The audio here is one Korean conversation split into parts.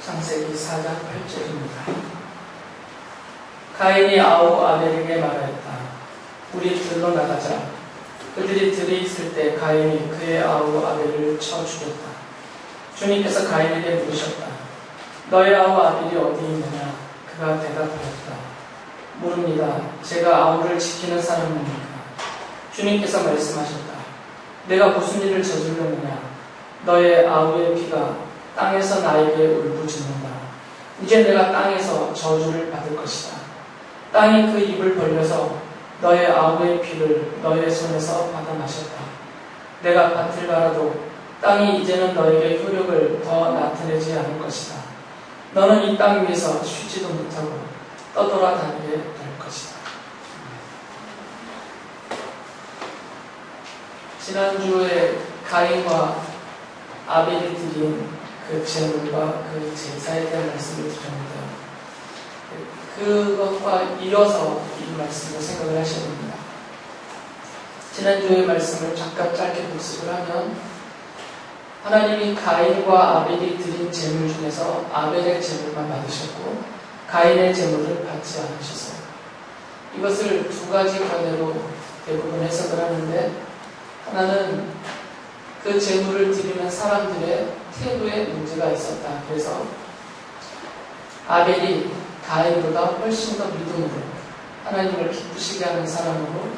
창세기 4장 8절입니다. 가인이 아우 아벨에게 말하였다. 우리 들로 나가자. 그들이 들에 있을 때 가인이 그의 아우 아벨을 쳐 죽였다. 주님께서 가인에게 물으셨다. 너의 아우 아벨이 어디 있느냐? 그가 대답하였다. 모릅니다. 제가 아우를 지키는 사람입니까? 주님께서 말씀하셨다. 내가 무슨 일을 저질렀느냐? 너의 아우의 피가 땅에서 나에게 울부짖는다. 이제 내가 땅에서 저주를 받을 것이다. 땅이 그 입을 벌려서 너의 아우의 피를 너의 손에서 받아 마셨다. 내가 밭을 갈아도 땅이 이제는 너에게 효력을 더 나타내지 않을 것이다. 너는 이 땅 위에서 쉬지도 못하고 떠돌아다니게 될 것이다. 지난주에 가인과 아벨이 드린 그 제물과 그 제사에 대한 말씀을 드렸는데요. 그것과 이어서 이 말씀을 생각을 하셔야 됩니다. 지난주의 말씀을 잠깐 짧게 복습을 하면 하나님이 가인과 아벨이 드린 제물 중에서 아벨의 제물만 받으셨고 가인의 제물을 받지 않으셨어요. 이것을 두 가지 견해로 대부분 해석을 하는데, 하나는 그 제물을 드리는 사람들의 태도에 문제가 있었다. 그래서 아벨이 가인보다 훨씬 더 믿음으로 하나님을 기쁘시게 하는 사람으로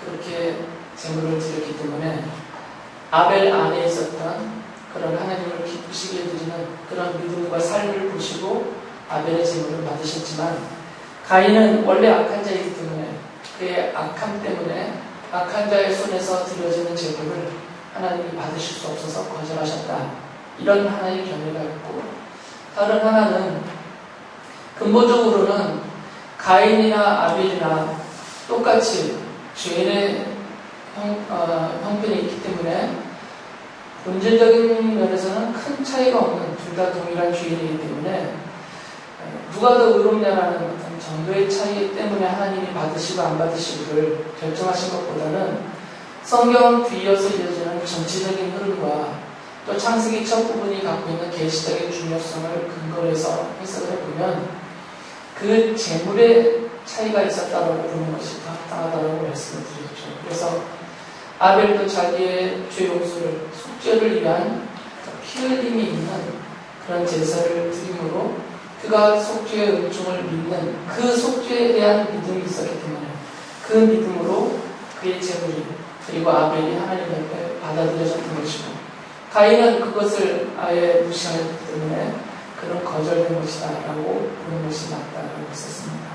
그렇게 제물을 드렸기 때문에 아벨 안에 있었던 그런 하나님을 기쁘시게 드리는 그런 믿음과 삶을 보시고 아벨의 제물을 받으셨지만, 가인은 원래 악한 자이기 때문에 그의 악함 때문에 악한 자의 손에서 드려지는 제물을 하나님이 받으실 수 없어서 거절하셨다. 이런 하나의 견해가 있고, 다른 하나는 근본적으로는 가인이나 아벨이나 똑같이 죄인의 형편이 있기 때문에 본질적인 면에서는 큰 차이가 없는, 둘 다 동일한 죄인이기 때문에 누가 더 의롭냐라는 어떤 정도의 차이 때문에 하나님이 받으시고 안 받으시고를 결정하신 것보다는 성경 뒤이어서 이어지는 전체적인 흐름과 또 창세기 첫 부분이 갖고 있는 계시적인 중요성을 근거로 해서 해석을 해보면 그 제물의 차이가 있었다고 보는 것이 더 합당하다고 말씀을 드렸죠. 그래서 아벨도 자기의 죄 용서를, 속죄를 위한 피 흘림이 있는 그런 제사를 드림으로 그가 속죄의 은총을 믿는 그 속죄에 대한 믿음이 있었기 때문에 그 믿음으로 그의 제물이, 그리고 아벨이 하나님 앞에 받아들여졌던 것이고, 가인은 그것을 아예 무시하였기 때문에 그런 거절된 것이다 라고 보는 것이 맞다라고 했었습니다.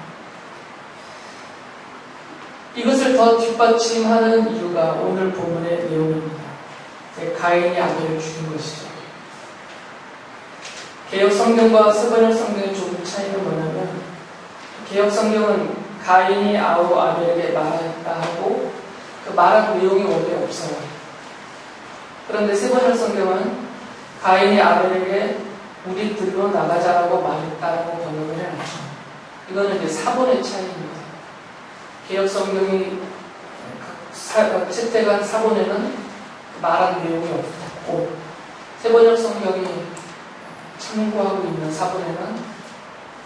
이것을 더 뒷받침하는 이유가 오늘 본문의 내용입니다. 가인이 아벨을 죽인 것이죠. 개역 성경과 세번역 성경의 조금 차이는 뭐냐면, 개역 성경은 가인이 아우 아벨에게 말하였다 하고 그 말한 내용이 원래 없어요. 그런데 세번역 성경은 가인이 아벨에게 우리 들로 나가자라고 말했다라고 번역을 해놨죠. 이거는 이제 사본의 차이입니다. 개역 성경이 채택한 사본에는 말한 내용이 없고, 세번역 성경이 참고하고 있는 사본에는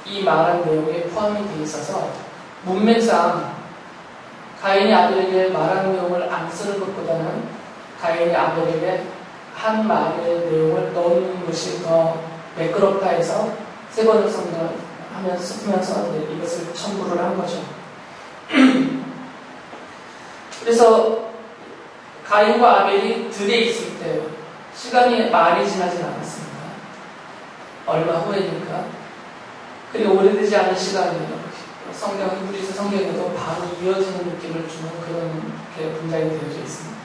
이 말한 내용이 포함이 되어 있어서 문맥상 가인이 아벨에게 말한 내용을 안 쓰는 것보다는 가인이 아벨에게 한 말의 내용을 넣는 것이 더 매끄럽다 해서 세번역 성경을 쓰면서 이것을 첨부를 한 거죠. 그래서 가인과 아벨이 들에 있을 때 시간이 많이 지나진 않았습니다. 얼마 후에니까. 그리고 오래되지 않은 시간이에요. 히브리서 성경에도 바로 이어지는 느낌을 주는 그런 분장이 되어져 있습니다.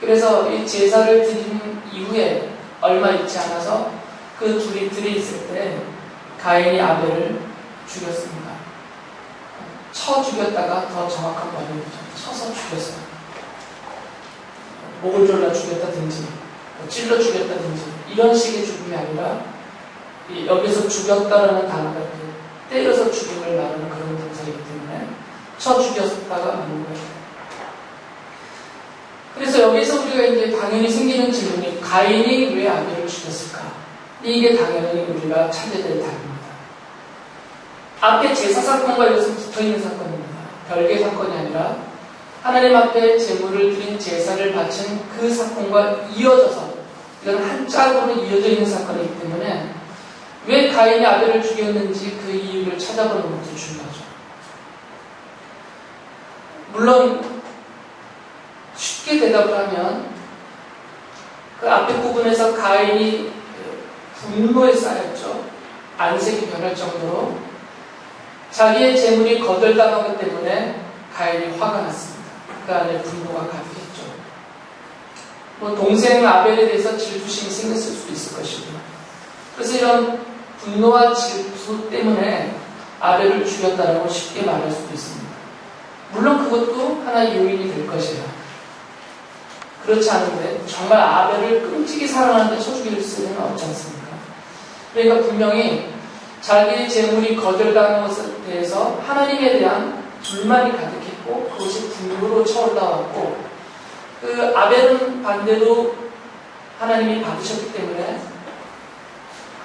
그래서 이 제사를 드린 이후에 얼마 있지 않아서 그 둘이 들에 있을 때 가인이 아벨을 죽였습니다. 쳐 죽였다가 더 정확한 말이죠. 쳐서 죽였어요. 목을 졸라 죽였다든지 찔러 죽였다든지 이런 식의 죽음이 아니라 여기서 죽였다라는 단어가 때려서 죽임을 말하는 그런 동사이기 때문에 쳐 죽였다가 맞는 거예요. 그래서 여기서 우리가 이제 당연히 생기는 질문이 가인이 왜 아벨을 죽였을까? 이게 당연히 우리가 찾아야 될 답입니다. 앞에 제사 사건과 이것은 붙어있는 사건입니다. 별개의 사건이 아니라 하나님 앞에 제물을 드린 제사를 바친 그 사건과 이어져서 이건 한 짝으로 이어져 있는 사건이기 때문에 왜 가인이 아벨을 죽였는지 그 이유를 찾아보는 것도 중요하죠. 물론 쉽게 대답을 하면 그 앞에 부분에서 가인이 분노에 쌓였죠. 안색이 변할 정도로 자기의 재물이 거절당하기 때문에 가인이 화가 났습니다. 그 안에 분노가 가득했죠. 뭐 동생 아벨에 대해서 질투심이 생겼을 수도 있을 것이고요. 그래서 이런 분노와 질투 때문에 아벨을 죽였다라고 쉽게 말할 수도 있습니다. 물론 그것도 하나의 요인이 될 것이에요. 그렇지 않은데 정말 아벨을 끔찍이 사랑하는데 쳐 죽일 수는 없지 않습니까? 그러니까 분명히 자기의 재물이 거절당한 것에 대해서 하나님에 대한 불만이 가득했고 그것이 분노로 쳐올라왔고 그 아벨은 반대로 하나님이 받으셨기 때문에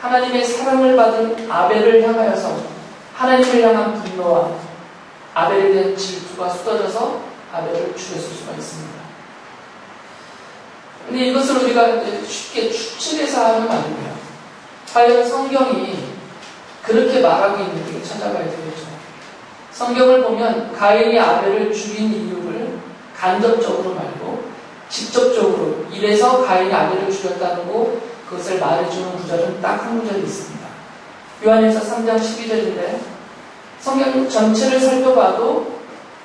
하나님의 사랑을 받은 아벨을 향하여서 하나님을 향한 분노와 아벨에 대한 질투가 쏟아져서 아벨을 죽였을 수가 있습니다. 근데 이것을 우리가 쉽게 추측해서 하는 말이에요. 과연 성경이 그렇게 말하고 있는지 찾아봐야 되겠죠. 성경을 보면 가인이 아벨을 죽인 이유를 간접적으로 말고 직접적으로 이래서 가인이 아벨을 죽였다는 거 그것을 말해주는 구절은 딱 한 구절이 있습니다. 요한일서 3장 12절인데 성경 전체를 살펴봐도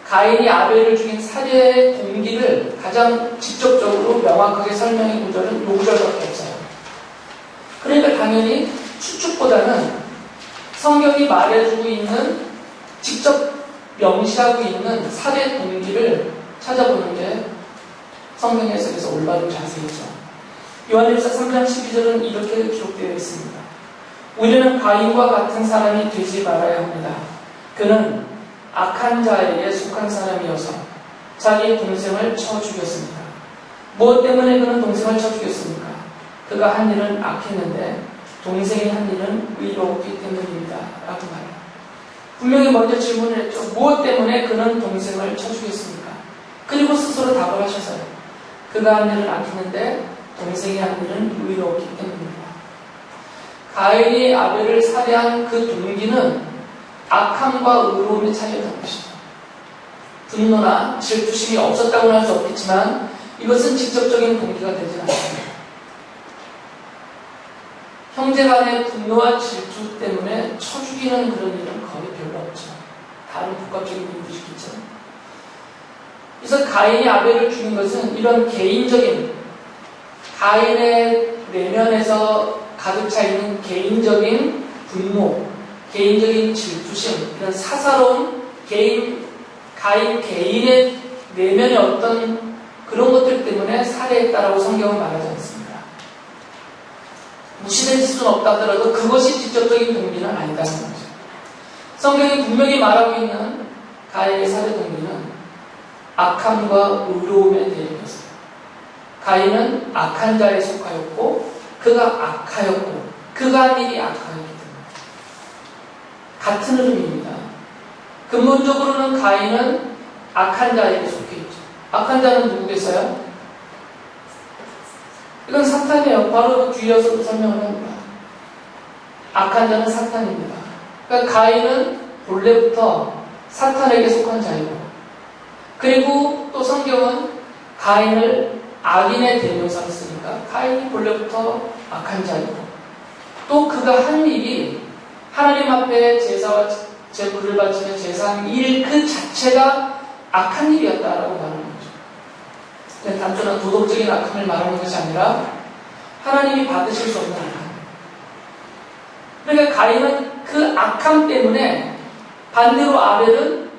가인이 아벨을 죽인 살해의 동기를 가장 직접적으로 명확하게 설명한 구절은 이 구절밖에 없어요. 그러니까 당연히 추측보다는 성경이 말해주고 있는 직접 명시하고 있는 살해 동기를 찾아보는 게 성경 해석에서 올바른 자세이죠. 요한일서 3장 12절은 이렇게 기록되어 있습니다. 우리는 가인과 같은 사람이 되지 말아야 합니다. 그는 악한 자에게 속한 사람이어서 자기 동생을 쳐 죽였습니다. 무엇 때문에 그는 동생을 쳐 죽였습니까? 그가 한 일은 악했는데 동생이 한 일은 의로웠기 때문입니다. 라고 말해요. 분명히 먼저 질문을 했죠. 무엇 때문에 그는 동생을 쳐 죽였습니까? 그리고 스스로 답을 하셔서요. 그가 한 일은 악했는데 동생이 한 일은 의로웠기 때문입니다. 가인이 아벨을 살해한 그 동기는 악함과 의로움의 차이였던 것이죠. 분노나 질투심이 없었다고는 할 수 없겠지만 이것은 직접적인 동기가 되지 않습니다. 형제간의 분노와 질투 때문에 쳐 죽이는 그런 일은 거의 별로 없죠. 다른 복합적인 이유도 있겠죠. 그래서 가인이 아벨을 죽인 것은 이런 개인적인 가인의 내면에서 가득 차 있는 개인적인 분노, 개인적인 질투심, 이런 사사로운 가인 개인의 내면의 어떤 그런 것들 때문에 살해했다라고 성경은 말하지 않습니다. 무시될 수는 없다 하더라도 그것이 직접적인 동기는 아니다는 거죠. 성경이 분명히 말하고 있는 가인의 살해 동기는 악함과 의로움에 대해서였어요. 가인은 악한 자에 속하였고 그가 악하였고 그가 한 일이 악하였기 때문에 같은 흐름입니다. 근본적으로는 가인은 악한 자에게 속해 있죠. 악한 자는 누구겠어요? 이건 사탄이에요. 바로 뒤이어서 설명을 합니다. 악한 자는 사탄입니다. 그러니까 가인은 본래부터 사탄에게 속한 자이고 그리고 또 성경은 가인을 악인의 대명사로 쓰니까 가인이 본래부터 악한 자이고 또 그가 한 일이 하나님 앞에 제사와 제물을 바치는 제사한 일 그 자체가 악한 일이었다라고 말하는 거죠. 단순한 도덕적인 악함을 말하는 것이 아니라 하나님이 받으실 수 없는 악함. 그러니까 가인은 그 악함 때문에 반대로 아벨은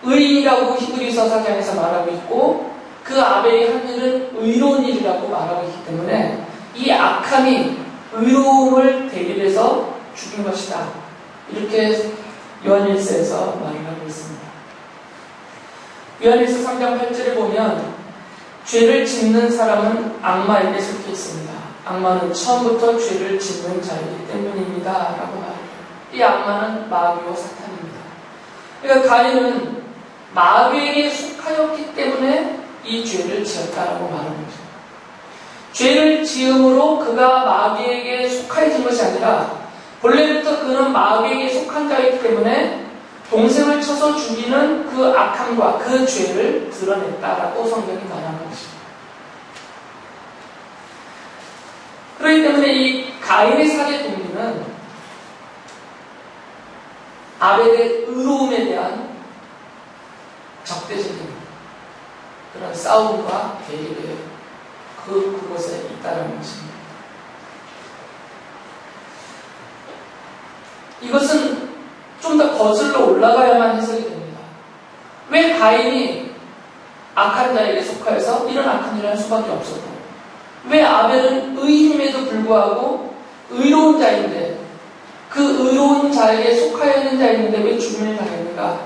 의인이라고 히브리서 4장에서 말하고 있고 그 아벨이 한 일은 의로운 일이라고 말하고 있기 때문에 이 악함이 의로움을 대립해서 죽인 것이다. 이렇게 요한일서에서 말을 하고 있습니다. 요한일서 3장 8절에 보면 죄를 짓는 사람은 악마에게 속해 있습니다. 악마는 처음부터 죄를 짓는 자이기 때문입니다. 라고 말해요. 이 악마는 마귀와 사탄입니다. 그러니까 가인은 마귀에게 속하였기 때문에 이 죄를 지었다라고 말하는 거죠. 죄를 지음으로 그가 마귀에게 속하여진 것이 아니라 본래부터 그는 마귀에게 속한 자이기 때문에 동생을 쳐서 죽이는 그 악함과 그 죄를 드러냈다라고 성경이 말하는 것입니다. 그렇기 때문에 이 가인의 살해 동기는 아벨의 의로움에 대한 적대적인 그런 싸움과 대립에 그곳에 있다는 것입니다. 이것은 좀 더 거슬러 올라가야만 해석이 됩니다. 왜 가인이 악한 자에게 속하여서 이런 악한 일을 할 수밖에 없었고, 왜 아벨은 의인임에도 불구하고 의로운 자인데, 그 의로운 자에게 속하여 있는 자인데 왜 죽음을 당했는가?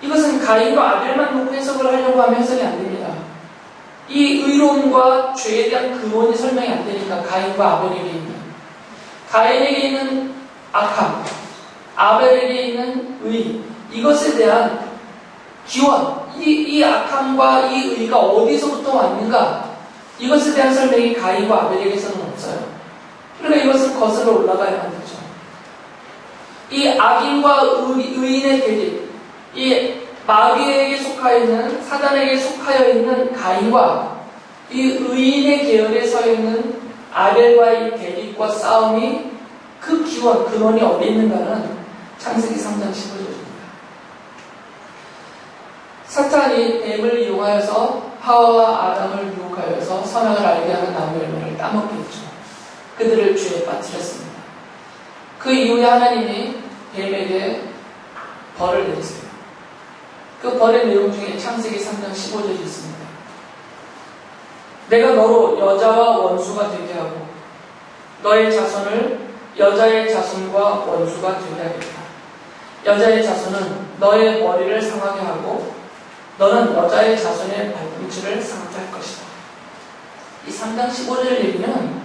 이것은 가인과 아벨만 놓고 해석을 하려고 하면 해석이 안 됩니다. 이 의로움과 죄에 대한 근원이 설명이 안 되니까 가인과 아벨에게 있는, 가인에게 있는 악함, 아벨에게 있는 의, 이것에 대한 기원, 이 악함과 이 의가 어디서부터 왔는가, 이것에 대한 설명이 가인과 아벨에게서는 없어요. 그러니까 이것은 거슬러 올라가야만 되죠. 이 악인과 의인의 대립, 이 마귀에게 속하여 있는, 사단에게 속하여 있는 가인과 이 의인의 계열에 서 있는 아벨과의 대립과 싸움이 그 기원, 근원이 어디 있는가는 창세기 3장 15절입니다. 사탄이 뱀을 이용하여서 하와와 아담을 유혹하여서 선악을 알게 하는 나무 열매를 따먹게 했죠. 그들을 죄에 빠뜨렸습니다. 그 이후에 하나님이 뱀에게 벌을 내리세요. 그 벌의 내용 중에 창세기 3장 15절이 있습니다. 내가 너로 여자와 원수가 되게 하고 너의 자손을 여자의 자손과 원수가 되게 하겠다. 여자의 자손은 너의 머리를 상하게 하고 너는 여자의 자손의 발꿈치를 상하게 할 것이다. 이 3장 15절 얘기는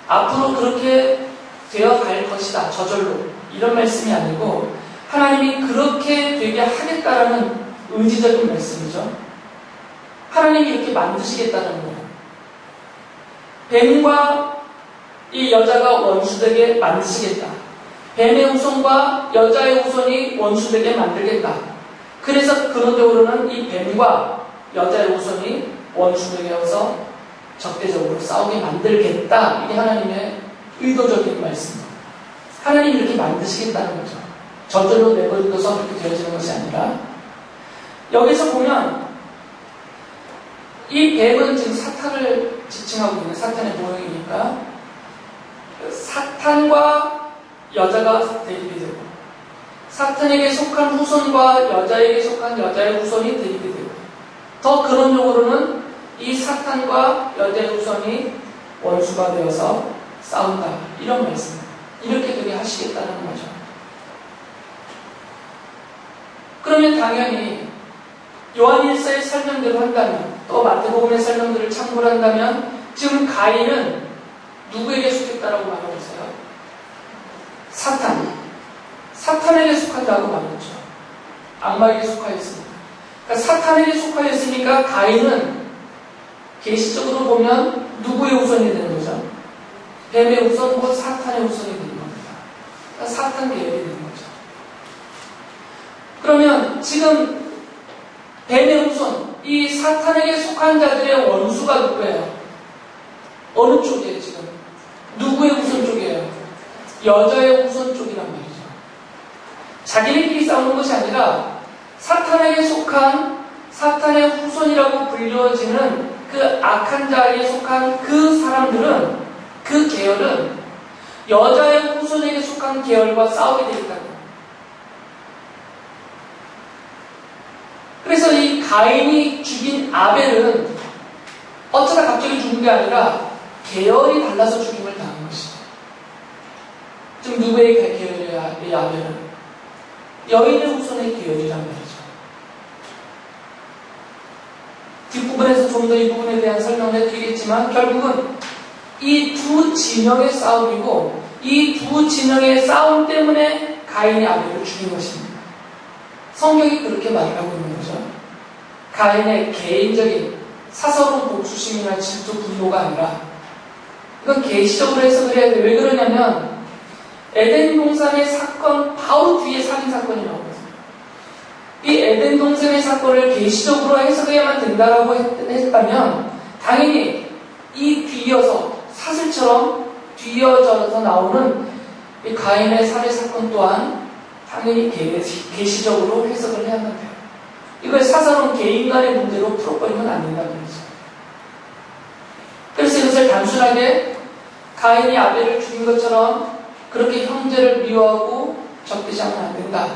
앞으로 그렇게 되어 갈 것이다. 저절로. 이런 말씀이 아니고 하나님이 그렇게 되게 하겠다라는 의지적인 말씀이죠. 하나님이 이렇게 만드시겠다는 거예요. 뱀과 이 여자가 원수되게 만드시겠다. 뱀의 후손과 여자의 후손이 원수되게 만들겠다. 그래서 근원적으로는 이 뱀과 여자의 후손이 원수되게 해서 적대적으로 싸우게 만들겠다. 이게 하나님의 의도적인 말씀입니다. 하나님이 이렇게 만드시겠다는 거죠. 저절로 내버려둬서 그렇게 되어지는 것이 아니라 여기서 보면 이 뱀은 지금 사탄을 지칭하고 있는 사탄의 모형이니까 사탄과 여자가 대립이 되고 사탄에게 속한 후손과 여자에게 속한 여자의 후손이 대립이 되고 더 근원적으로는 이 사탄과 여자의 후손이 원수가 되어서 싸운다. 이런 말씀입니다. 이렇게 되게 하시겠다는 거죠. 그러면 당연히 요한일서의 설명대로 한다면 또 마태복음의 설명들을 참고를 한다면 지금 가인은 누구에게 속했다라고 말하고 있어요? 사탄에게 속한다고 말했죠. 악마에게 속하였습니다. 그러니까 사탄에게 속하였으니까 가인은 계시적으로 보면 누구의 후손이 되는 거죠? 뱀의 후손, 곧 사탄의 후손이 되는 겁니다. 그러니까 사탄 계열이 되는 거죠. 그러면 지금 뱀의 후손, 이 사탄에게 속한 자들의 원수가 누구예요? 어느 쪽이에요 지금? 누구의 후손 쪽이에요? 여자의 후손 쪽이란 말이죠. 자기네끼리 싸우는 것이 아니라 사탄에게 속한 사탄의 후손이라고 불려지는 그 악한 자에게 속한 그 사람들은, 그 계열은 여자의 후손에게 속한 계열과 싸우게 되어 있다고. 그래서 이 가인이 죽인 아벨은 어쩌다 갑자기 죽은 게 아니라 계열이 달라서 죽임을 당한 것이죠. 지금 누구의 계열이야, 이 아벨은? 여인의 후손의 계열이란 말이죠. 뒷부분에서 좀 더 이 부분에 대한 설명을 해드리겠지만 결국은 이 두 진영의 싸움이고 이 두 진영의 싸움 때문에 가인이 아벨을 죽인 것입니다. 성경이 그렇게 말을 하고 있는 거죠. 가인의 개인적인 사사로운 복수심이나 질투, 분노가 아니라 이건 계시적으로 해석을 해야 돼요. 왜 그러냐면 에덴 동산의 사건 바로 뒤에 살인 사건이 나오거든요. 이 에덴 동산의 사건을 계시적으로 해석해야만 된다라고 했다면 당연히 이 뒤이어서 사슬처럼 뒤이어져서 나오는 이 가인의 살해 사건 또한 당연히 계시적으로 해석을 해야만 돼요. 이걸 사사로운 개인 간의 문제로 풀어버리면 안 된다는 거죠. 그래서 이것을 단순하게 가인이 아벨을 죽인 것처럼 그렇게 형제를 미워하고 적대시하면 안 된다.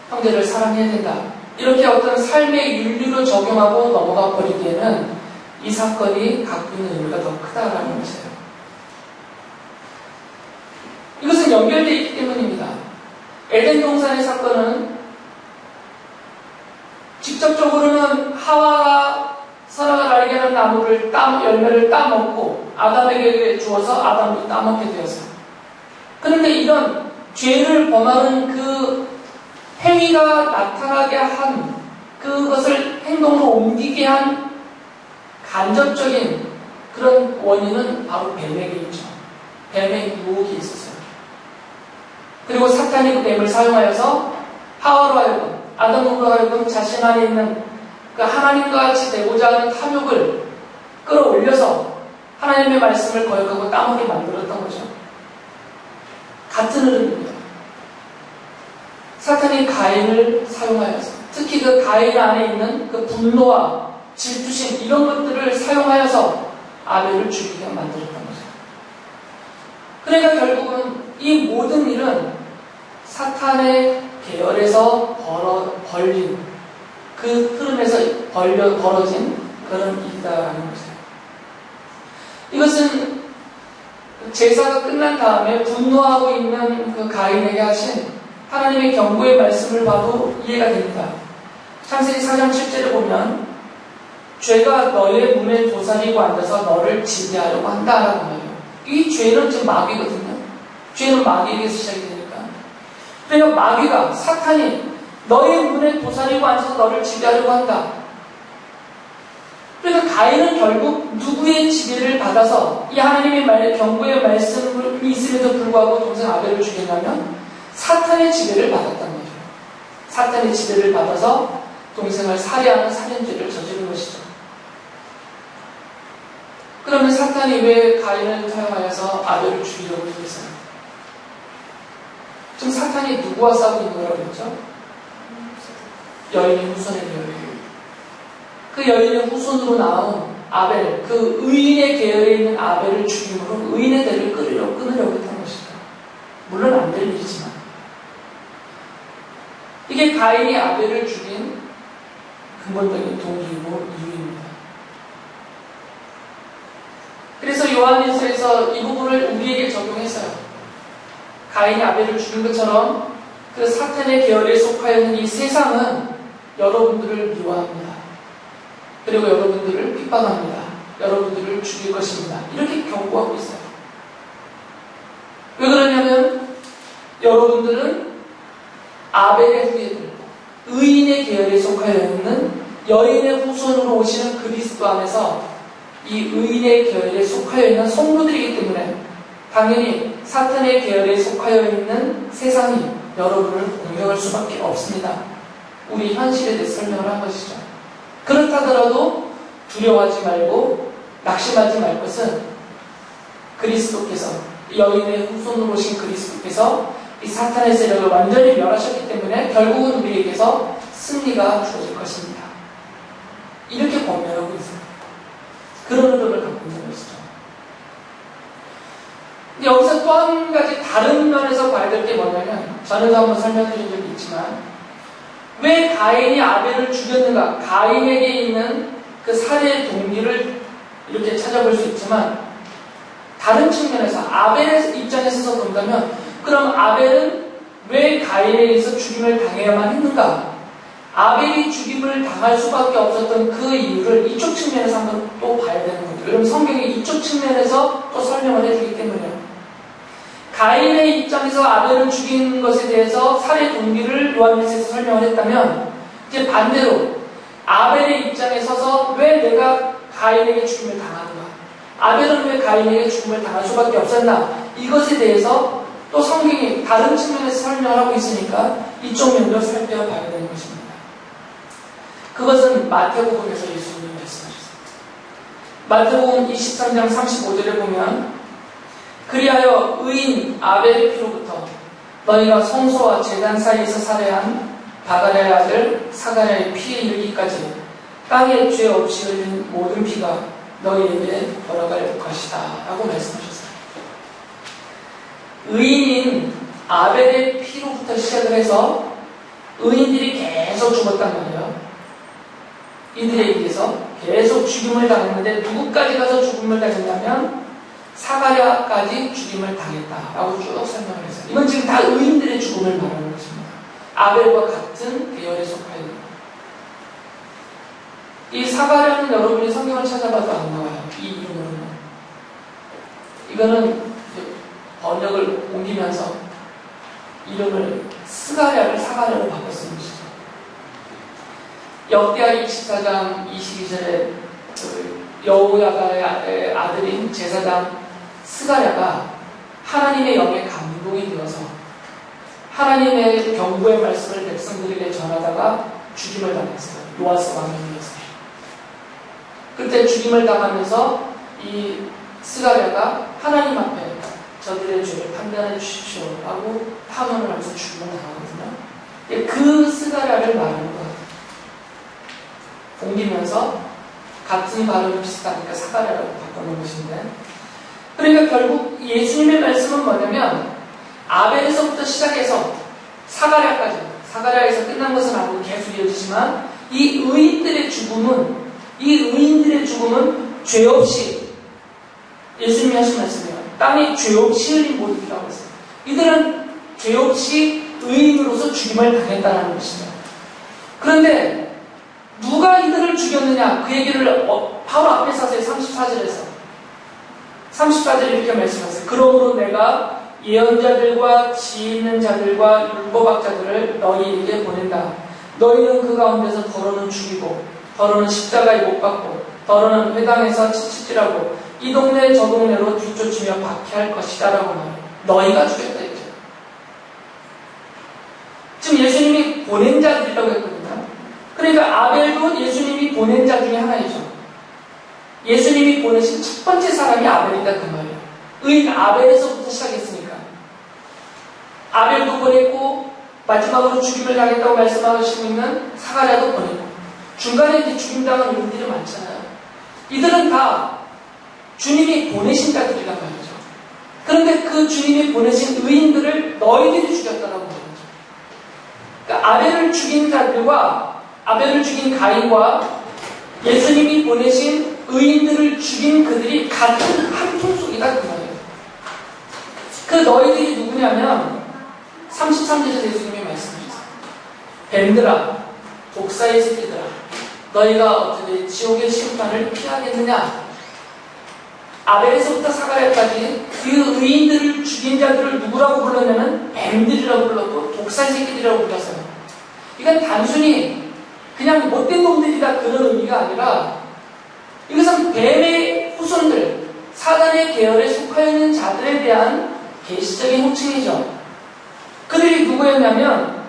형제를 사랑해야 된다. 이렇게 어떤 삶의 윤리로 적용하고 넘어가 버리기에는 이 사건이 갖고 있는 의미가 더 크다라는 것이에요. 이것은 연결되어 있기 때문입니다. 에덴 동산의 사건은 직접적으로는 하와가 선악을 알게 하는 나무를 열매를 따먹고 아담에게 주어서 아담도 따먹게 되었어요. 그런데 이런 죄를 범하는 그 행위가 나타나게 한 그것을 행동으로 옮기게 한 간접적인 그런 원인은 바로 뱀에게 있죠. 뱀의 유혹이 있었어요. 그리고 사탄이 그 뱀을 사용하여서 하와로 하여금, 아담으로 하여금 자신 안에 있는 그 하나님과 같이 되고자 하는 탐욕을 끌어올려서 하나님의 말씀을 거역하고 따먹게 만들었던 거죠. 같은 흐름입니다. 사탄이 가인을 사용하여서 특히 그 가인 안에 있는 그 분노와 질투심 이런 것들을 사용하여서 아벨을 죽이게 만들었던 거죠. 그러니까 결국은 이 모든 일은 사탄의 계열에서 벌린 그 흐름에서 벌어진 그런 일이다라는 거죠. 이것은 제사가 끝난 다음에 분노하고 있는 그 가인에게 하신 하나님의 경고의 말씀을 봐도 이해가 됩니다. 창세기 4장 7절을 보면 죄가 너의 문에 도사리고 앉아서 너를 지배하려고 한다라는 거예요. 이 죄는 지금 마귀거든요. 죄는 마귀에게서 시작이 되니까. 그러니까 마귀가 사탄이 너의 문에 도사리고 앉아서 너를 지배하려고 한다. 그러니까 가인은 결국 누구의 지배를 받아서 이 하나님의 경고의 말씀이 있음에도 불구하고 동생 아벨을 죽였냐면 사탄의 지배를 받았단 말이에요. 사탄의 지배를 받아서 동생을 살해하는 살인죄를 저지른 것이죠. 그러면 사탄이 왜 가인을 사용하여서 아벨을 죽이려고 했어요? 지금 사탄이 누구와 싸우고 있는 거라고 했죠? 여인의 후손의 계열이에요. 그 여인의 후손으로 나온 아벨, 그 의인의 계열에 있는 아벨을 죽임으로 의인의 대를 끊으려고 했던 것이다. 물론 안 될 일이지만 이게 가인이 아벨을 죽인 근본적인 동기이고 이유입니다. 그래서 요한일서에서 이 부분을 우리에게 적용했어요. 가인이 아벨을 죽인 것처럼 그 사탄의 계열에 속하여 있는 이 세상은 여러분들을 미워합니다. 그리고 여러분들을 핍박합니다. 여러분들을 죽일 것입니다. 이렇게 경고하고 있어요. 왜 그러냐면 여러분들은 아벨의 후예들, 의인의 계열에 속하여 있는 여인의 후손으로 오시는 그리스도 안에서 이 의인의 계열에 속하여 있는 성도들이기 때문에 당연히 사탄의 계열에 속하여 있는 세상이 여러분을 공격할 수밖에 없습니다. 우리 현실에 대해 설명을 한 것이죠. 그렇다더라도 두려워하지 말고 낙심하지 말 것은 그리스도께서 여인의 후손으로 오신 그리스도께서 이 사탄의 세력을 완전히 멸하셨기 때문에 결국은 우리에게서 승리가 주어질 것입니다. 이렇게 권면하고 있어요. 그런 흐름을 갖고 있는 것이죠. 근데 여기서 또 한 가지 다른 면에서 봐야 될 게 뭐냐면 전에도 한번 설명드린 적이 있지만 왜 가인이 아벨을 죽였는가? 가인에게 있는 그 살해의 동기를 이렇게 찾아볼 수 있지만 다른 측면에서 아벨의 입장에 서서 본다면 그럼 아벨은 왜 가인에 의해서 죽임을 당해야만 했는가? 아벨이 죽임을 당할 수밖에 없었던 그 이유를 이쪽 측면에서 한번 또 봐야 되는 거죠. 여러분 성경이 이쪽 측면에서 또 설명을 해주기 때문에요. 가인의 입장에서 아벨을 죽인 것에 대해서 살해 동기를 요한일서에서 설명을 했다면 이제 반대로 아벨의 입장에 서서 왜 내가 가인에게 죽임을 당하는가? 아벨은 왜 가인에게 죽임을 당할 수밖에 없었나? 이것에 대해서 또 성경이 다른 측면에서 설명을 하고 있으니까 이쪽 면도 살펴봐야 되는 것입니다. 그것은 마태복음에서 예수님이 말씀하셨습니다. 마태복음 23장 35절에 보면 그리하여 의인 아벨의 피로부터 너희가 성소와 제단 사이에서 살해한 바가랴의 아들 사가랴의 피에 이르기까지 땅에 죄 없이 흘린 모든 피가 너희에게 돌아갈 것이다 라고 말씀하셨어요. 의인인 아벨의 피로부터 시작을 해서 의인들이 계속 죽었단 말이에요. 이들에 의해서 계속 죽임을 당했는데 누구까지 가서 죽임을 당했냐면 사가랴까지 죽임을 당했다라고 쭉 설명을 했어요. 이건 지금 다 의인들의 죽음을 말하는 것입니다. 아벨과 같은 계열에 속하여 이 사가랴는 여러분이 성경을 찾아봐도 안 나와요. 이 이름으로는. 이거는 번역을 옮기면서 이름을 스가랴를 사가랴로 바꿨습니다. 역대하 24장 22절에 여호야다의 아들인 제사장 스가랴가 하나님의 영에 감동이 되어서 하나님의 경고의 말씀을 백성들에게 전하다가 죽임을 당했어요. 요아스 왕명이었어요. 그때 죽임을 당하면서 이 스가랴가 하나님 앞에 저들의 죄를 판단해 주십시오 라고 파문을 하면서 죽임을 당하거든요. 그 스가랴를 말하는 거예요. 옮기면서 같은 발음이 비슷하니까 사가랴라고 바꾸는 것인데, 그러니까 결국 예수님의 말씀은 뭐냐면 아벨에서부터 시작해서 사가랴에서 끝난 것은 아니고 계속 이어지지만 이 의인들의 죽음은 죄 없이, 예수님이 하신 말씀이에요. 땅에 죄 없이 흘린 모든 피라고 했어요. 이들은 죄 없이 의인으로서 죽임을 당했다는 것입니다. 그런데 누가 이들을 죽였느냐? 그 얘기를 바로 앞에서 하세요. 34절에 이렇게 말씀하세요. 그러므로 내가 예언자들과 지혜 있는 자들과 율법학자들을 너희에게 보낸다. 너희는 그 가운데서 더러는 죽이고 더러는 십자가에 못 박고 더러는 회당에서 치치질하고 이 동네 저 동네로 뒤쫓으며 박해할 것이다 라고 말해요. 너희가 죽였다 이렇게. 지금 예수님이 보낸 자들이라고 했거든요. 그러니까 아벨도 예수님이 보낸 자 중에 하나이죠. 예수님이 보내신 첫 번째 사람이 아벨이다 그 말이에요. 의인 아벨에서부터 시작했으니까. 아벨도 보냈고 마지막으로 죽임을 당했다고 말씀하시고 있는 사가랴도 보냈고 중간에 이제 죽임당한 의인들이 많잖아요. 이들은 다 주님이 보내신 자들이란 말이죠. 그런데 그 주님이 보내신 의인들을 너희들이 죽였다라고 말이죠. 그러니까 아벨을 죽인 자들과 아벨을 죽인 가인과 예수님이 보내신 의인들을 죽인 그들이 같은 한 통속이다 그 말이에요. 그 너희들이 누구냐면 33절에서 예수님이 말씀하셨어요. 뱀들아, 독사의 새끼들아, 너희가 어떻게 지옥의 심판을 피하겠느냐? 아벨에서부터 사가랴까지 그 의인들을 죽인 자들을 누구라고 불렀냐면 뱀들이라고 불렀고 독사의 새끼들이라고 불렀어요. 이건 단순히 그냥 못된 놈들이다 그런 의미가 아니라 이것은 뱀의 후손들, 사단의 계열에 속하여 있는 자들에 대한 계시적인 호칭이죠. 그들이 누구였냐면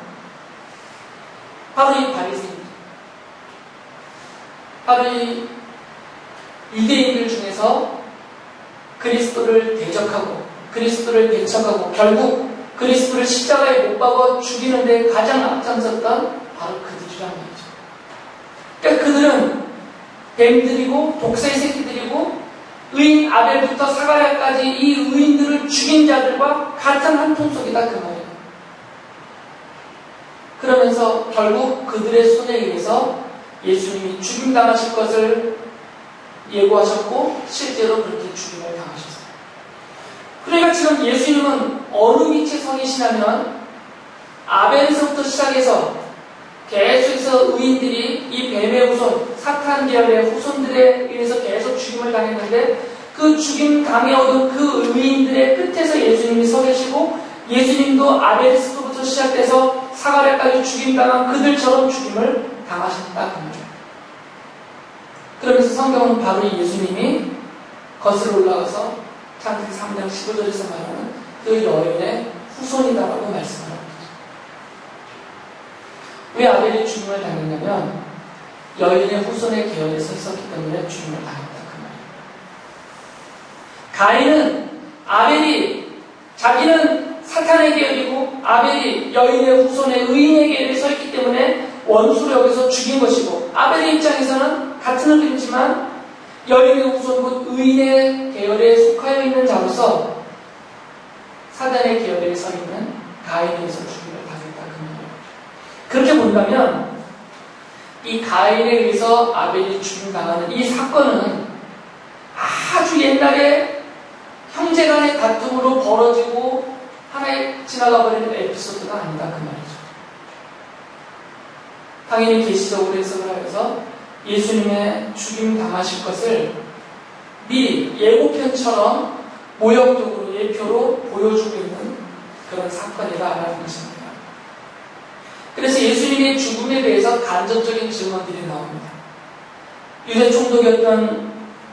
바로 이 바리새인들, 바로 이 유대인들 중에서 그리스도를 대적하고 그리스도를 배척하고 결국 그리스도를 십자가에 못 박아 죽이는데 가장 앞장섰던 바로 그들이란 말이죠. 그러니까 그들은 뱀들이고 독사의 새끼들이고 의인 아벨부터 사가랴까지 이 의인들을 죽인 자들과 같은 한 통속이다 그 말이에요. 그러면서 결국 그들의 손에 의해서 예수님이 죽임당하실 것을 예고하셨고 실제로 그렇게 죽임을 당하셨어요. 그러니까 지금 예수님은 어느 위치에 서 계시냐면 아벨에서부터 시작해서 계속해서 의인들이 이 뱀의 후손, 사탄 계열의 후손들에 의해서 계속 죽임을 당했는데 그 죽임 당해 오던 그 의인들의 끝에서 예수님이 서 계시고 예수님도 아벨에서부터 시작돼서 사가랴까지 죽임당한 그들처럼 죽임을 당하셨다. 그 말이에요. 그러면서 성경은 바로 예수님이 거슬러 올라가서 창세기 3장 15절에서 말하는 그 여인의 후손이다라고 말씀을 합니다. 왜 아벨이 죽임을 당했냐면 여인의 후손의 계열에 서 있었기 때문에 죽임을 당했다. 그 말이에요. 가인은 아벨이 자기는 사탄의 계열이고 아벨이 여인의 후손의 의인의 계열에 서 있기 때문에 원수로 여기서 죽인 것이고 아벨의 입장에서는 같은 의인이지만 여인의 후손 곧 의인의 계열에 속하여 있는 자로서 사단의 계열에 서 있는 가인에 의해서 죽임을 당했다. 그 말이에요. 그렇게 본다면 이 가인에 의해서 아벨이 죽임당하는 이 사건은 아주 옛날에 형제간의 다툼으로 벌어지고 하나의 지나가 버리는 에피소드가 아니다. 그 말이죠. 당연히 계시적으로 해석을 하여서 예수님의 죽임 당하실 것을 미리 예고편처럼 모형적으로 예표로 보여주고 있는 그런 사건이다라는 것입니다. 그래서 예수님의 죽음에 대해서 간접적인 증언들이 나옵니다. 유대 총독이었던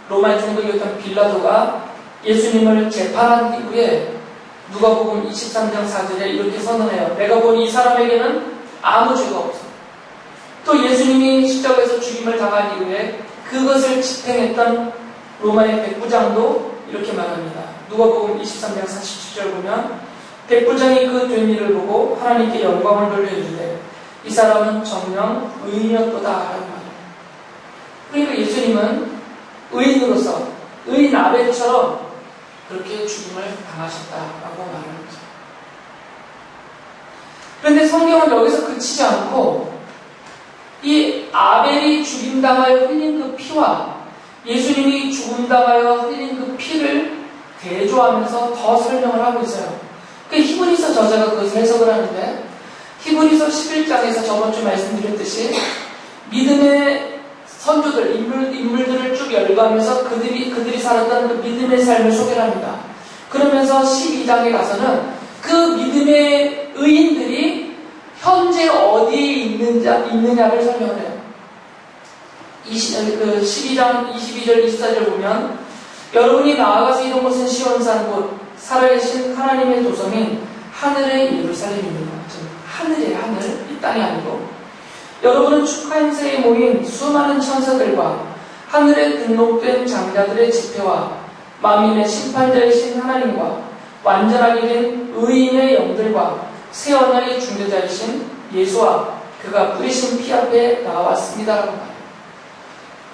로마의 총독이었던 빌라도가 예수님을 재판한 이후에 누가복음 23장 4절에 이렇게 선언해요. 내가 보니 이 사람에게는 아무 죄가 없어. 또 예수님이 십자가에서 죽임을 당한 이후에 그것을 집행했던 로마의 백부장도 이렇게 말합니다. 누가복음 23장 47절 보면 백부장이 그 된 일을 보고 하나님께 영광을 돌려 이르되 이 사람은 정녕 의인이었도다 라고 말합니다. 그러니까 예수님은 의인으로서 의인 아벨처럼 그렇게 죽임을 당하셨다라고 말합니다. 그런데 성경은 여기서 그치지 않고 이 아벨이 죽임당하여 흘린 그 피와 예수님이 죽임당하여 흘린 그 피를 대조하면서 더 설명을 하고 있어요. 그 히브리서 저자가 그것을 해석을 하는데 히브리서 11장에서 저번주 말씀드렸듯이 믿음의 선조들, 인물들을 쭉 열거하면서 그들이 살았던 그 믿음의 삶을 소개를 합니다. 그러면서 12장에 가서는 그 믿음의 의인들이 현재 어디에 있느냐를 설명을 해요. 12장 22절 24절 보면 여러분이 나아가서 이런 곳은 시온산 곧 살아계신 하나님의 도성인 하늘의 예루살렘입니다. 하늘의 하늘, 이 땅이 아니고 여러분은 축하 행사에 모인 수많은 천사들과 하늘에 등록된 장자들의 집회와 만민의 심판자이신 하나님과 완전하게 된 의인의 영들과 새 언약의 중재자이신 예수와 그가 뿌리신 피 앞에 나왔습니다라고 말해요.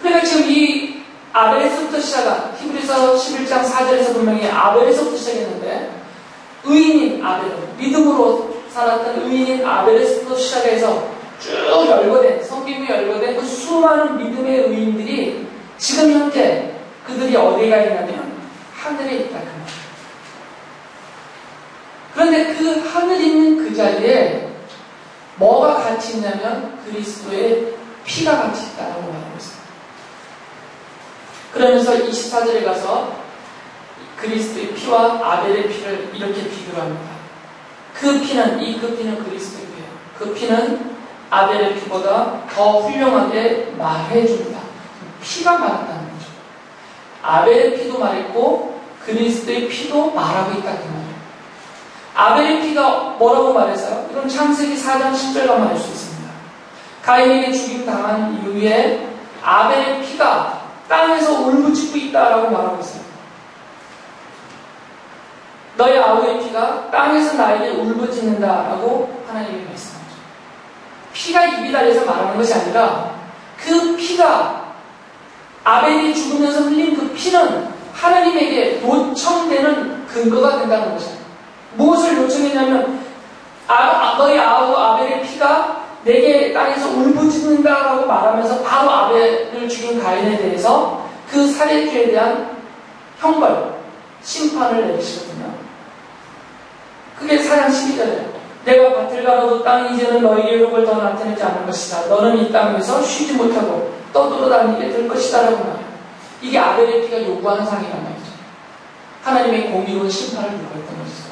그러니까 지금 이 아벨에서부터 시작한 히브리서 11장 4절에서 분명히 아벨에서부터 시작했는데 의인인 아벨은 믿음으로 살았던 의인인 아벨에서부터 시작해서 쭉 열거된 성경이 열거된 그 수많은 믿음의 의인들이 지금 현재 그들이 어디가 있냐면 하늘에 있다 그 말이에요. 그런데 그 하늘에 있는 그 자리에 뭐가 같이 있냐면 그리스도의 피가 같이 있다라고 말하고 있습니다. 그러면서 24절에 가서 그리스도의 피와 아벨의 피를 이렇게 비교를 합니다. 그 피는 그리스도의 피예요. 그 피는 아벨의 피보다 더 훌륭하게 말해줍니다. 피가 말한다는 거죠. 아벨의 피도 말했고 그리스도의 피도 말하고 있다 그 말이에요. 아벨의 피가 뭐라고 말해서요? 이건 창세기 4장 10절 가면 알 수 있습니다. 가인에게 죽임당한 이후에 아벨의 피가 땅에서 울부짖고 있다라고 말하고 있어요. 너의 아우의 피가 땅에서 나에게 울부짖는다라고 하나님이 말씀하죠. 피가 입이 달려서 말하는 것이 아니라 그 피가 아벨이 죽으면서 흘린 그 피는 하나님에게 요청되는 근거가 된다는 것이에요. 무엇을 요청했냐면 너희 아우 아벨의 피가 내게 땅에서 울부짖는다라고 말하면서 바로 아벨을 죽인 가인에 대해서 그 살해죄에 대한 형벌, 심판을 내리시거든요. 그게 4장 12절이에요. 내가 밭을 가로도 땅이 이제는 너에게 의복을 더 나타내지 않을 것이다. 너는 이 땅에서 쉬지 못하고 떠돌아다니게 될 것이다 라고 말해요. 이게 아벨의 피가 요구하는 상이란 말이죠. 하나님의 공의로운 심판을 요구했던 것이죠.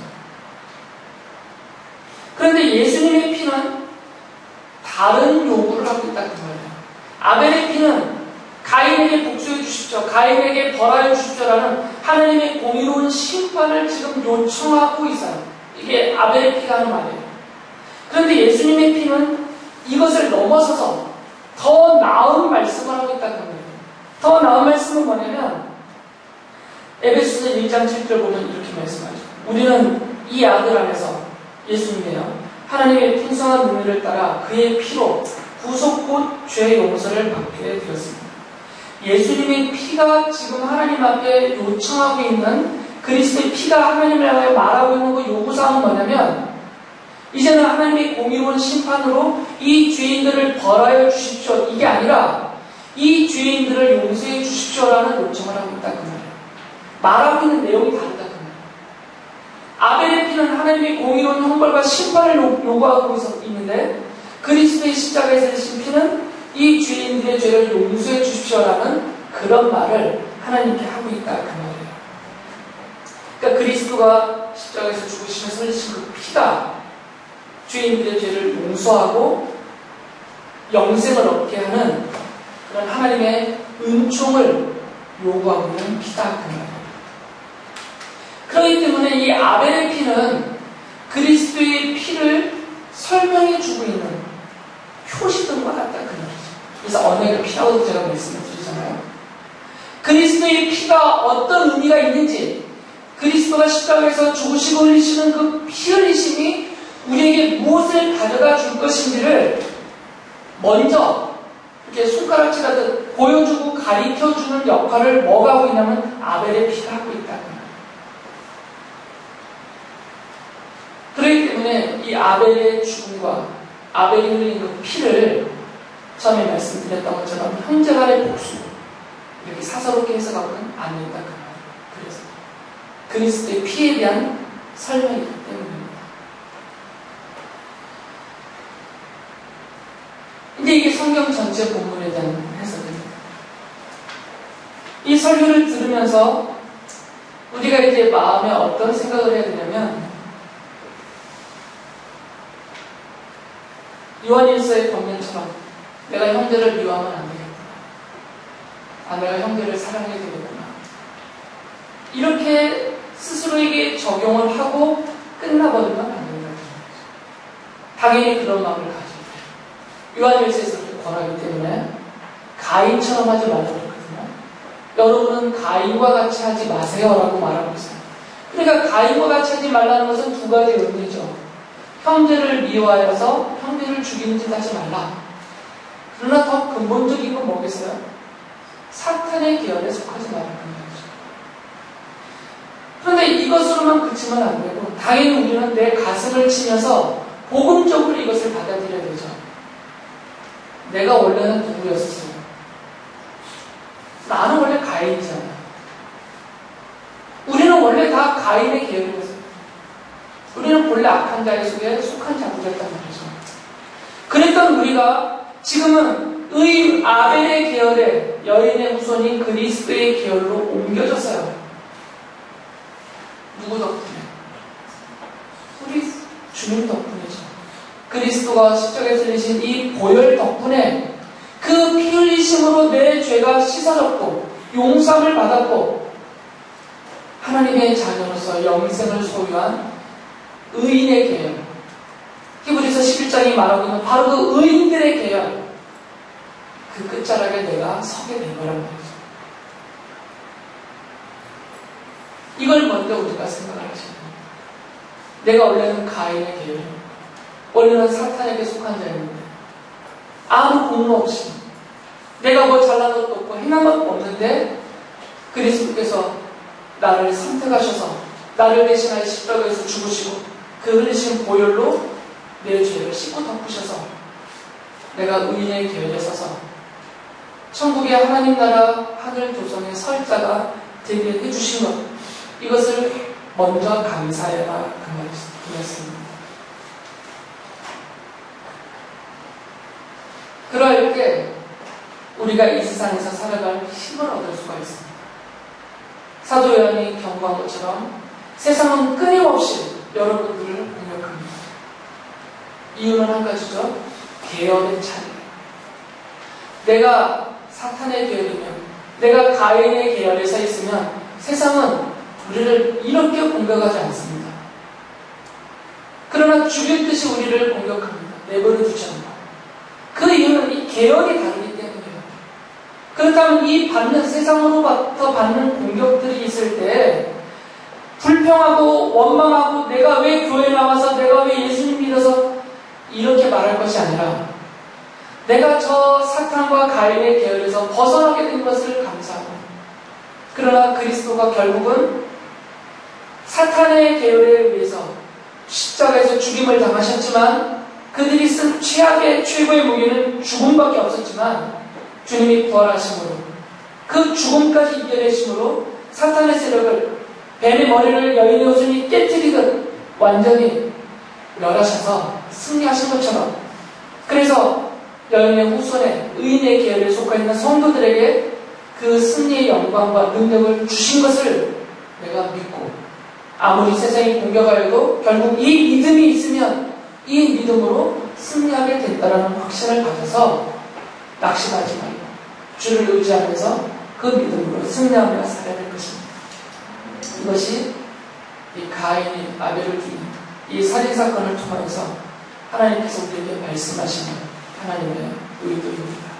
그런데 예수님의 피는 다른 요구를 하고 있다 그 말이에요. 아벨의 피는 가인에게 복수해 주십시오, 가인에게 벌하여 주십시오라는 하나님의 공의로운 심판을 지금 요청하고 있어요. 이게 아벨의 피가 하는 말이에요. 그런데 예수님의 피는 이것을 넘어서서 더 나은 말씀을 하고 있다는 거예요. 더 나은 말씀은 뭐냐면 에베소서 1장 7절 보면 이렇게 말씀하죠. 우리는 이 아들 안에서, 예수님이에요, 하나님의 풍성한 은혜를 따라 그의 피로 구속 곧 죄의 용서를 받게 되었습니다. 예수님의 피가 지금 하나님 앞에 요청하고 있는, 그리스도의 피가 하나님을 향하여 말하고 있는 그 요구사항은 뭐냐면, 이제는 하나님의 공의로운 심판으로 이 죄인들을 벌하여 주십시오, 이게 아니라 이 죄인들을 용서해 주십시오라는 요청을 하고 있다 그 말이에요. 말하고 있는 내용이 다르다 그 말이에요. 아벨의 피는 하나님의 공의로운 형벌과 심판을 요구하고 있는데, 그리스도의 십자가에서 흘리신 피는 이 죄인들의 죄를 용서해 주십시오라는 그런 말을 하나님께 하고 있다 그 말이에요. 그러니까 그리스도가 십자가에서 죽으시면서 흘리신 그 피가 죄인들의 죄를 용서하고 영생을 얻게 하는 그런 하나님의 은총을 요구하고 있는 피다 그 말이에요. 그렇기 때문에 이 아벨의 피는 그리스도의 피를 설명해 주고 있는 표시등과 같다 그 말이죠. 그래서 언약의 피라고도 제가 말씀을 드리잖아요. 그리스도의 피가 어떤 의미가 있는지, 그리스도가 십자가에서 죽으시고 흘리시는 그 피 흘리심이 우리에게 무엇을 가져다 줄 것인지를 먼저 이렇게 손가락질하듯 보여주고 가르쳐주는 역할을 뭐가 하고 있냐면 아벨의 피가 하고 있다. 그렇기 때문에 이 아벨의 죽음과 아벨이 흘린 그 피를 처음에 말씀드렸던 것처럼 형제간의 복수, 이렇게 사서롭게 해석하고는 안 된다. 그래서 그리스도의 피에 대한 설명이기 때문입니다. 이제 이게 성경 전체 본문에 대한 해석입니다. 이 설교를 들으면서 우리가 이제 마음에 어떤 생각을 해야 되냐면, 요한일서의 권면처럼 내가 형제를 미워하면 안 되겠구나, 내가 형제를 사랑해야 되겠구나, 이렇게 스스로에게 적용을 하고 끝나버리면 안 된다. 당연히 그런 마음을 가지고 요한일서에서 그렇게 권하기 때문에 가인처럼 하지 말라고 그랬거든요. 여러분은 가인과 같이 하지 마세요라고 말하고 있어요. 그러니까 가인과 같이 하지 말라는 것은 두 가지 의미죠. 형제를 미워하여서 형제를 죽이는 짓 하지 말라. 그러나 더 근본적인 건 뭐겠어요? 사탄의 계열에 속하지 말라는 거죠. 그런데 이것으로만 그치면 안 되고, 당연히 우리는 내 가슴을 치면서 복음적으로 이것을 받아들여야 되죠. 내가 원래는 누구였었어요? 나는 원래 가인이잖아요. 우리는 원래 다 가인의 계열이었어요. 우리는 본래 악한 자의 속에 속한 자들이었단 말이죠. 그랬던 우리가 지금은 아벨의 계열의 여인의 후손인 그리스도의 계열로 옮겨졌어요. 누구 덕분에? 우리 주님 덕분이죠. 그리스도가 십자가에서 흘리신 이 보혈 덕분에 그 피 흘리심으로 내 죄가 씻어졌고 용서를 받았고 하나님의 자녀로서 영생을 소유한 의인의 계열, 히브리서 11장이 말하고 있는 바로 그 의인들의 계열, 그 끝자락에 내가 서게 된 거란 말이죠. 이걸 먼저 우리가 생각을 하셔야 됩니다. 내가 원래는 가인의 계열입니다. 원래는 사탄에게 속한 자였는데 아무 공로 없이 내가 뭐 잘난 것도 없고 행한 것도 없는데 그리스도께서 나를 선택하셔서 나를 대신하여 십자가에서 죽으시고 그 흘리신 보혈로 내 죄를 씻고 덮으셔서 내가 의인의 계열에 서서 천국의 하나님 나라 하늘 조성의 설자가 되게 해주신 것, 이것을 먼저 감사해라 그 말씀입니다. 그럴 때 우리가 이 세상에서 살아갈 힘을 얻을 수가 있습니다. 사도 요한이 경고한 것처럼 세상은 끊임없이 여러분들을 공격합니다. 이유는 한 가지죠. 계열의 차이예요. 내가 사탄의 계열이면, 내가 가인의 계열에 서 있으면 세상은 우리를 이렇게 공격하지 않습니다. 그러나 죽일 듯이 우리를 공격합니다. 내버려 두지 않고. 그 이유는 이 계열이 다르기 때문이에요. 그렇다면 이 세상으로부터 받는 공격들이 있을 때 불평하고 원망하고 내가 왜 교회 나와서 내가 왜 예수님 믿어서 이렇게 말할 것이 아니라 내가 저 사탄과 가인의 계열에서 벗어나게 된 것을 감사하고, 그러나 그리스도가 결국은 사탄의 계열에 의해서 십자가에서 죽임을 당하셨지만 그들이 쓴 최악의 최고의 무기는 죽음밖에 없었지만 주님이 부활하심으로 그 죽음까지 이겨내심으로 사탄의 세력을 뱀의 머리를 여인의 오순이 깨뜨리듯 완전히 멸하셔서 승리하신 것처럼, 그래서 여인의 후손에 의인의 계열에 속해 있는 성도들에게 그 승리의 영광과 능력을 주신 것을 내가 믿고, 아무리 세상이 공격하여도 결국 이 믿음이 있으면 이 믿음으로 승리하게 된다는 확신을 가져서 낙심하지 말고 주를 의지하면서 그 믿음으로 승리하며 살아야 될 것입니다. 이것이 이 가인이 아벨을 죽인 이 살인사건을 통해서 하나님께서 우리에게 말씀하시는 하나님의 의도입니다.